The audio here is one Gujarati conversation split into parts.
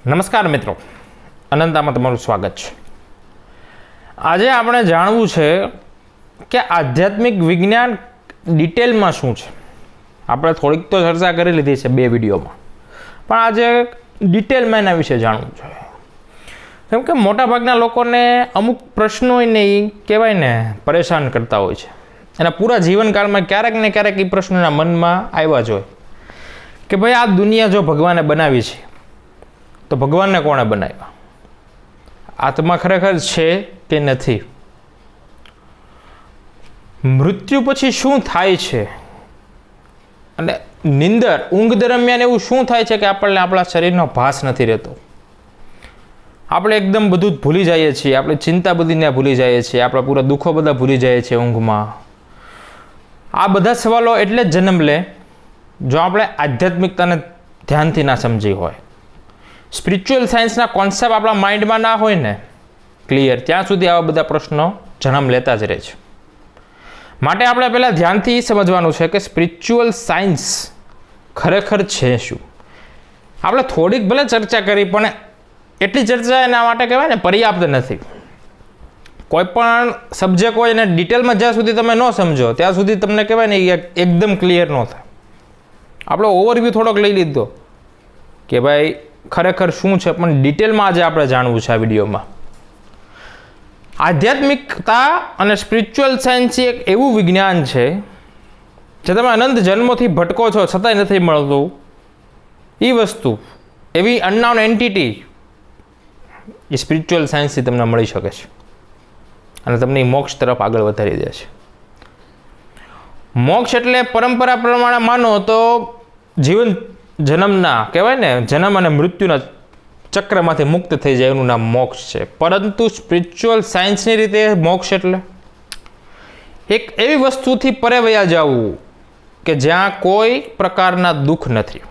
નમસ્કાર મિત્રો, અનંતામાં તમારું સ્વાગત છે। આજે આપણે જાણવું છે કે આધ્યાત્મિક વિજ્ઞાન ડિટેલમાં શું છે। આપણે થોડીક તો ચર્ચા કરી લીધી છે બે વિડીયોમાં, પણ આજે ડિટેલમાં એના વિશે જાણવું છે। કેમ કે મોટાભાગના લોકોને અમુક પ્રશ્નો નહીં કહેવાય ને પરેશાન કરતા હોય છે। એના પૂરા જીવનકાળમાં ક્યારેક ને ક્યારેક એ પ્રશ્નોના મનમાં આવ્યા જ હોય કે ભાઈ આ દુનિયા જો ભગવાને બનાવી છે તો ભગવાનને કોણે બનાવ્યા? આત્મા ખરેખર છે કે નથી? મૃત્યુ પછી શું થાય છે? અને નિંદર ઊંઘ દરમિયાન એવું શું થાય છે કે આપણને આપણા શરીરનો ભાસ નથી રહેતો? આપણે એકદમ બધું જ ભૂલી જઈએ છીએ, આપણે ચિંતા બધીને ભૂલી જઈએ છીએ, આપણા પૂરા દુઃખો બધા ભૂલી જઈએ છીએ ઊંઘમાં। આ બધા સવાલો એટલે જ જન્મ લે જો આપણે આધ્યાત્મિકતાને ધ્યાનથી ના સમજી હોય, સ્પિરિચ્યુઅલ સાયન્સના કોન્સેપ્ટ આપણા માઇન્ડમાં ના હોય ને ક્લિયર, ત્યાં સુધી આવા બધા પ્રશ્નો જન્મ લેતા જ રહે છે। માટે આપણે પહેલાં ધ્યાનથી એ સમજવાનું છે કે સ્પિરિચ્યુઅલ સાયન્સ ખરેખર છે શું। આપણે થોડીક ભલે ચર્ચા કરી, પણ એટલી ચર્ચા એના માટે કહેવાય ને પર્યાપ્ત નથી। કોઈ પણ સબ્જેક્ટ હોય એને ડિટેલમાં જ્યાં સુધી તમે ન સમજો ત્યાં સુધી તમને કહેવાય ને એકદમ ક્લિયર ન થાય। આપણો ઓવરવ્યૂ થોડોક લઈ લીધો કે ભાઈ ખરેખર શું છે, પણ ડિટેલમાં આજે આપણે જાણવું છે આ વિડીયોમાં। આધ્યાત્મિકતા અને સ્પિરિચ્યુઅલ સાયન્સ એક એવું વિજ્ઞાન છે જે તમે અનંત જન્મોથી ભટકો છો છતાંય નથી મળતું એ વસ્તુ, એવી અનનોન એન્ટિટી એ સ્પિરિચ્યુઅલ સાયન્સથી તમને મળી શકે છે અને તમને મોક્ષ તરફ આગળ વધારી દે છે। મોક્ષ એટલે પરંપરા પ્રમાણે માનો તો જીવન જન્મના કહેવાય ને જન્મ અને મૃત્યુના ચક્રમાંથી મુક્ત થઈ જાય એનું નામ મોક્ષ છે। પરંતુ સ્પિરિચ્યુઅલ સાયન્સની રીતે મોક્ષ એટલે એક એવી વસ્તુથી પરે વયા જવું કે જ્યાં કોઈ પ્રકારના દુઃખ નથી,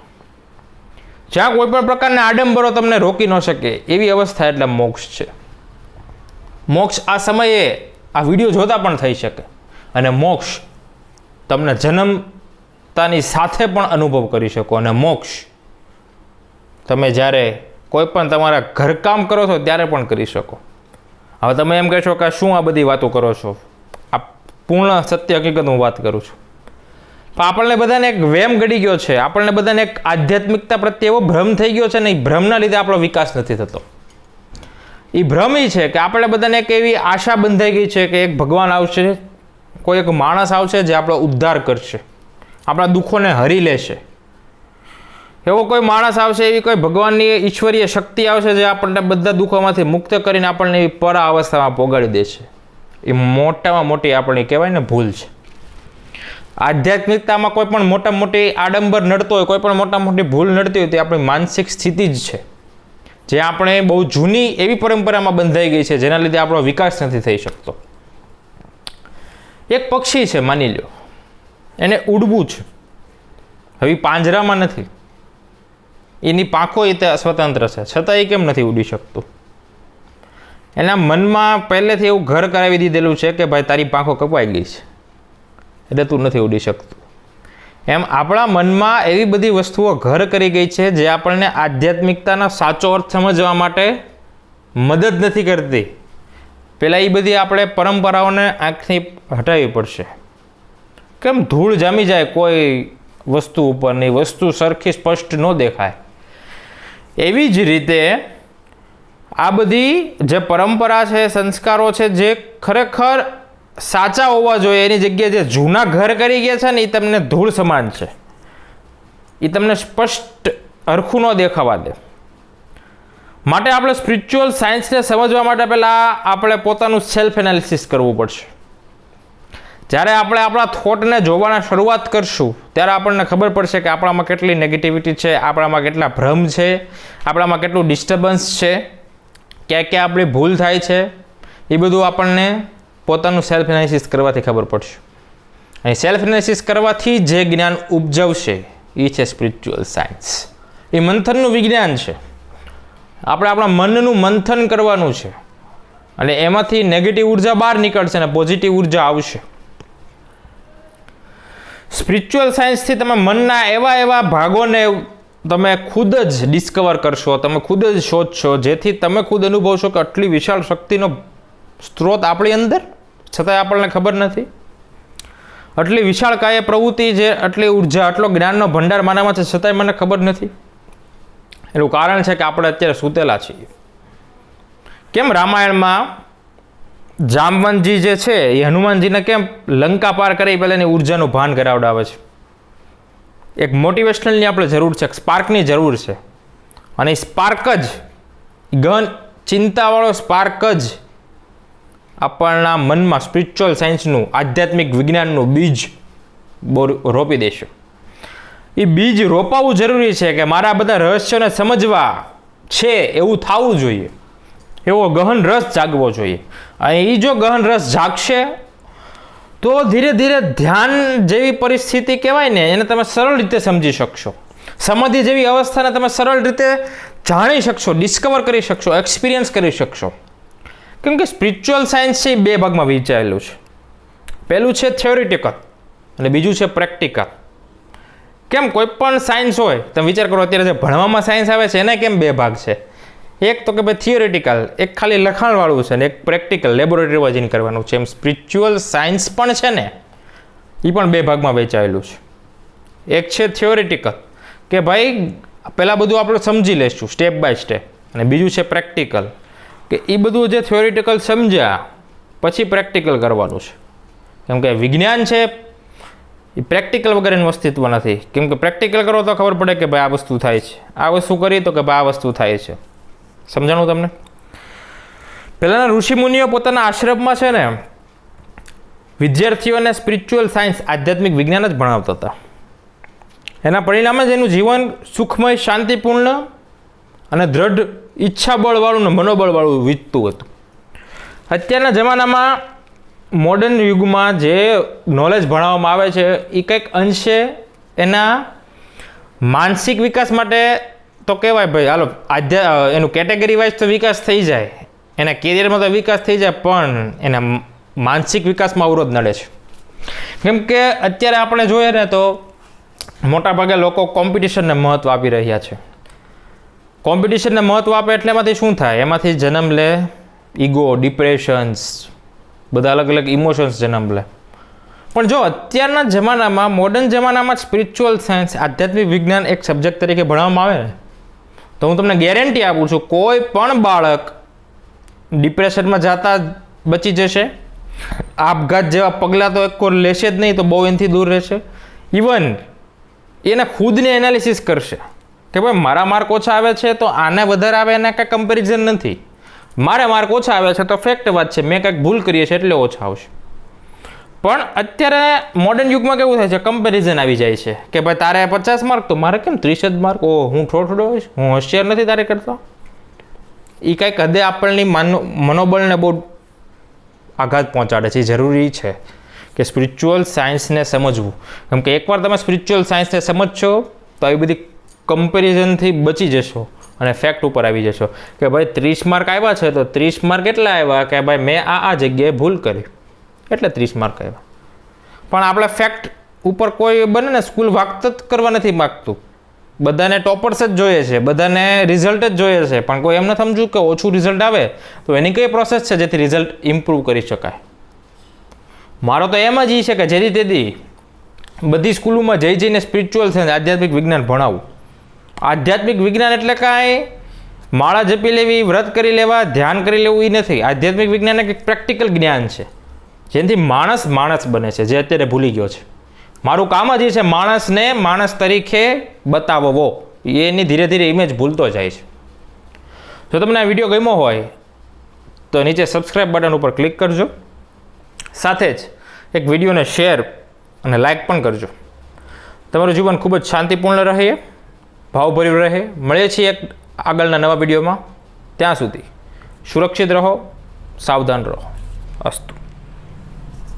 જ્યાં કોઈ પણ પ્રકારના આડંબરો તમને રોકી ન શકે એવી અવસ્થા એટલે મોક્ષ છે। મોક્ષ આ સમયે આ વિડીયો જોતા પણ થઈ શકે અને મોક્ષ તમને જન્મતાની સાથે પણ અનુભવ કરી શકો, અને મોક્ષ તમે જ્યારે કોઈ પણ તમારા ઘરકામ કરો છો ત્યારે પણ કરી શકો। હવે તમે એમ કહેશો કે શું આ બધી વાતો કરો છો? આ પૂર્ણ સત્ય હકીકત હું વાત કરું છું। પણ આપણને બધાને એક વેમ ગળી ગયો છે, આપણને બધાને એક આધ્યાત્મિકતા પ્રત્યે એવો ભ્રમ થઈ ગયો છે ને, એ ભ્રમના લીધે આપણો વિકાસ નથી થતો। એ ભ્રમ એ છે કે આપણે બધાને એક એવી આશા બંધાઈ ગઈ છે કે એક ભગવાન આવશે, કોઈ એક માણસ આવશે જે આપણો ઉદ્ધાર કરશે, આપણા દુઃખોને હરી લેશે। એવો કોઈ માણસ આવશે, એવી કોઈ ભગવાનની ઈશ્વરીય શક્તિ આવશે જે આપણને બધા દુઃખોમાંથી મુક્ત કરીને આપણને એવી પરા અવસ્થામાં પોગાડી દેશે। એ મોટામાં મોટી આપણી કહેવાય ને ભૂલ છે। આધ્યાત્મિકતામાં કોઈ પણ મોટા મોટી આડંબર નડતો હોય, કોઈ પણ મોટા મોટી ભૂલ નડતી હોય તે આપણી માનસિક સ્થિતિ જ છે, જે આપણે બહુ જૂની એવી પરંપરામાં બંધાઈ ગઈ છે જેના લીધે આપણો વિકાસ નથી થઈ શકતો। એક પક્ષી છે, માની લો એને ઉડવું છે, હવે પાંજરામાં નથી, એની પાંખો એ સ્વતંત્ર છે, છતાં એ કેમ નથી ઉડી શકતું? એના મનમાં પહેલેથી એવું ઘર કરાવી દીધેલું છે કે ભાઈ તારી પાંખો કપાઈ ગઈ છે એટલે તું નથી ઉડી શકતું। એમ આપણા મનમાં એવી બધી વસ્તુઓ ઘર કરી ગઈ છે જે આપણને આધ્યાત્મિકતાનો સાચો અર્થ સમજવા માટે મદદ નથી કરતી। પહેલાં એ બધી આપણે પરંપરાઓને આંખથી હટાવવી પડશે। કેમ ધૂળ જામી જાય કોઈ વસ્તુ ઉપરની, વસ્તુ સરખી સ્પષ્ટ ન દેખાય, એવી જ રીતે આ બધી જે પરંપરા છે, સંસ્કારો છે, જે ખરેખર સાચા હોવા જોઈએ એની જગ્યાએ જે જૂના ઘર કરી ગયા છે ને એ તમને ધૂળ સમાન છે, એ તમને સ્પષ્ટ હરખું ન દેખાવા દે। માટે આપણે સ્પિરિચ્યુઅલ સાયન્સને સમજવા માટે પહેલાં આપણે પોતાનું સેલ્ફ એનાલિસિસ કરવું પડશે। જ્યારે આપણે આપણા થોટને જોવાના શરૂઆત કરશું ત્યારે આપણને ખબર પડશે કે આપણામાં કેટલી નેગેટિવિટી છે, આપણામાં કેટલા ભ્રમ છે, આપણામાં કેટલું ડિસ્ટર્બન્સ છે, ક્યાં ક્યાં આપણી ભૂલ થાય છે, એ બધું આપણને પોતાનું સેલ્ફ એનાલિસિસ કરવાથી ખબર પડશે। અને સેલ્ફ એનાલિસિસ કરવાથી જે જ્ઞાન ઉપજવશે એ છે સ્પિરિચ્યુઅલ સાયન્સ। એ મંથનનું વિજ્ઞાન છે। આપણે આપણા મનનું મંથન કરવાનું છે અને એમાંથી નેગેટિવ ઉર્જા બહાર નીકળશે અને પોઝિટિવ ઉર્જા આવશે। સ્પિરિચ્યુઅલ સાયન્સથી તમે મનના એવા ભાગોને તમે ખુદ જ ડિસ્કવર કરશો, તમે ખુદ જ શોધશો, જેથી તમે ખુદ અનુભવશો કે આટલી વિશાળ શક્તિનો સ્ત્રોત આપણી અંદર, છતાંય આપણને ખબર નથી. આટલી વિશાળ કાય પ્રવૃત્તિ છે, આટલી ઉર્જા, આટલો જ્ઞાનનો ભંડાર મારામાં છે, છતાંય મને ખબર નથી. એનું કારણ છે કે આપણે અત્યારે સૂતેલા છીએ. કેમ રામાયણમાં જામવંતજી જે છે એ હનુમાનજીને કેમ લંકા પાર કરી પહેલાં એની ઉર્જાનું ભાન કરાવડાવે છે? એક મોટિવેશનલની આપણે જરૂર છે, એક સ્પાર્કની જરૂર છે. અને એ સ્પાર્ક જ, ગહન ચિંતાવાળો સ્પાર્ક જ આપણના મનમાં સ્પિરિચ્યુઅલ સાયન્સનું, આધ્યાત્મિક વિજ્ઞાનનું બીજ રોપી દેશે. એ બીજ રોપાવવું જરૂરી છે કે મારા બધા રહસ્યોને સમજવા છે એવું થવું જોઈએ, એવો ગહન રસ જાગવો જોઈએ. અને એ જો ગહન રસ જાગશે તો ધીરે ધીરે ધ્યાન જેવી પરિસ્થિતિ કહેવાય ને એને તમે સરળ રીતે સમજી શકશો. સમાધિ જેવી અવસ્થાને તમે સરળ રીતે જાણી શકશો, ડિસ્કવર કરી શકશો, એક્સપિરિયન્સ કરી શકશો. કેમ કે સ્પિરિચ્યુઅલ સાયન્સ છે એ બે ભાગમાં વહેંચાયેલું છે. પહેલું છે થિયોરિટિકલ અને બીજું છે પ્રેક્ટિકલ. કેમ કોઈ પણ સાયન્સ હોય, તમે વિચાર કરો અત્યારે જે ભણવામાં સાયન્સ આવે છે એને કેમ બે ભાગ છે? એક તો કે ભાઈ થિયોરિટિકલ, એક ખાલી લખાણવાળું છે, ને એક પ્રેક્ટિકલ, લેબોરેટરીમાં જઈને કરવાનું છે. એમ સ્પિરિચ્યુઅલ સાયન્સ પણ છે ને એ પણ બે ભાગમાં વહેંચાયેલું છે. એક છે થિયોરિટિકલ કે ભાઈ પહેલાં બધું આપણે સમજી લઈશું સ્ટેપ બાય સ્ટેપ, અને બીજું છે પ્રેક્ટિકલ કે એ બધું જે થિયોરિટિકલ સમજ્યા પછી પ્રેક્ટિકલ કરવાનું છે. કેમ કે વિજ્ઞાન છે એ પ્રેક્ટિકલ વગર એનું અસ્તિત્વ નથી. કેમ કે પ્રેક્ટિકલ કરો તો ખબર પડે કે ભાઈ આ વસ્તુ થાય છે, આ વસ્તુ કરી તો કે ભાઈ આ વસ્તુ થાય છે. સમજાણું તમને? પહેલાંના ઋષિમુનિઓ પોતાના આશ્રમમાં છે ને વિદ્યાર્થીઓને સ્પિરિચ્યુઅલ સાયન્સ, આધ્યાત્મિક વિજ્ઞાન જ ભણાવતા હતા. એના પરિણામે જ એનું જીવન સુખમય, શાંતિપૂર્ણ અને દ્રઢ ઈચ્છાબળવાળું ને મનોબળવાળું વીતતું હતું. અત્યારના જમાનામાં મોડર્ન યુગમાં જે નોલેજ ભણાવવામાં આવે છે એ કંઈક અંશે એના માનસિક વિકાસ માટે તો કહેવાય ભાઈ હાલો એનું કેટેગરી વાઇઝ તો વિકાસ થઈ જાય, એના કેરિયરમાં તો વિકાસ થઈ જાય, પણ એના માનસિક વિકાસમાં અવરોધ નડે છે. કેમ કે અત્યારે આપણે જોઈએ ને તો મોટાભાગે લોકો કોમ્પિટિશનને મહત્ત્વ આપી રહ્યા છે. કોમ્પિટિશનને મહત્ત્વ આપે એટલે એમાંથી શું થાય? એમાંથી જન્મ લે ઈગો, ડિપ્રેશન્સ, બધા અલગ અલગ ઇમોશન્સ જન્મ લે. પણ જો અત્યારના જમાનામાં, મોડર્ન જમાનામાં સ્પિરિચ્યુઅલ સાયન્સ, આધ્યાત્મિક વિજ્ઞાન એક સબ્જેક્ટ તરીકે ભણાવવામાં આવે ને તો હું તમને ગેરંટી આપું છું કોઈ પણ બાળક ડિપ્રેશનમાં જતા બચી જશે. આપઘાત જેવા પગલાં તો એક કોર લેશે જ નહીં, તો બહુ એનાથી દૂર રહેશે. ઇવન એને ખુદને એનાલિસિસ કરશે કે ભાઈ મારા માર્ક ઓછા આવે છે તો આને વધારે આવે, એના કાંઈ કમ્પેરિઝન નથી. મારે માર્ક ઓછા આવે છે તો ફેક્ટ વાત છે, મેં કંઈક ભૂલ કરીએ છે એટલે ઓછા આવશે. પણ અત્યારે મોડર્ન યુગમાં કેવું થાય છે? કમ્પેરિઝન આવી જાય છે કે ભાઈ તારે 50 માર્ક તો મારે કેમ 30 જ માર્ક, ઓ હું થોડો હોઈશ, હું હોશિયાર નથી તારે કરતો. એ કંઈક હદે આપણની મનોબળને બહુ આઘાત પહોંચાડે છે. જરૂરી છે કે સ્પિરિચ્યુઅલ સાયન્સને સમજવું. કેમ કે એકવાર તમે સ્પિરિચ્યુઅલ સાયન્સને સમજશો તો આવી બધી કમ્પેરિઝનથી બચી જશો અને ફેક્ટ ઉપર આવી જશો કે ભાઈ 30 માર્ક આવ્યા છે તો 30 માર્ક એટલા આવ્યા કે ભાઈ મેં આ જગ્યાએ ભૂલ કરી એટલે 30 માર્ક આવ્યા. પણ આપણે ફેક્ટ ઉપર કોઈ બને ને સ્કૂલ વાક્ત જ કરવા નથી માગતું. બધાને ટોપર્સ જ જોઈએ છે, બધાને રિઝલ્ટ જ જોઈએ છે, પણ કોઈ એમ ન સમજવું કે ઓછું રિઝલ્ટ આવે તો એની કઈ પ્રોસેસ છે જેથી રિઝલ્ટ ઇમ્પ્રૂવ કરી શકાય. મારો તો એમ જ છે કે જેથી તેથી બધી સ્કૂલોમાં જઈને સ્પિરિચ્યુઅલ છે આધ્યાત્મિક વિજ્ઞાન ભણાવવું. આધ્યાત્મિક વિજ્ઞાન એટલે કાંઈ માળા જપી લેવી, વ્રત કરી લેવા, ધ્યાન કરી લેવું એ નથી. આધ્યાત્મિક વિજ્ઞાન એક પ્રેક્ટિકલ જ્ઞાન છે જેનાથી માણસ બને છે, જે અત્યારે ભૂલી ગયો છે. મારું કામ જ એ છે માણસને માણસ તરીકે બતાવવો. એની ધીરે ધીરે ઇમેજ ભૂલતો જાય છે. જો તમને આ વિડીયો ગમ્યો હોય તો નીચે સબસ્ક્રાઈબ બટન ઉપર ક્લિક કરજો. સાથે જ એક વિડીયોને શેર અને લાઈક પણ કરજો. તમારું જીવન ખૂબ જ શાંતિપૂર્ણ રહે, ભાવભર્યું રહે. મળીએ છીએ એક આગળના નવા વિડીયોમાં. ત્યાં સુધી સુરક્ષિત રહો, સાવધાન રહો. અસ્તુ.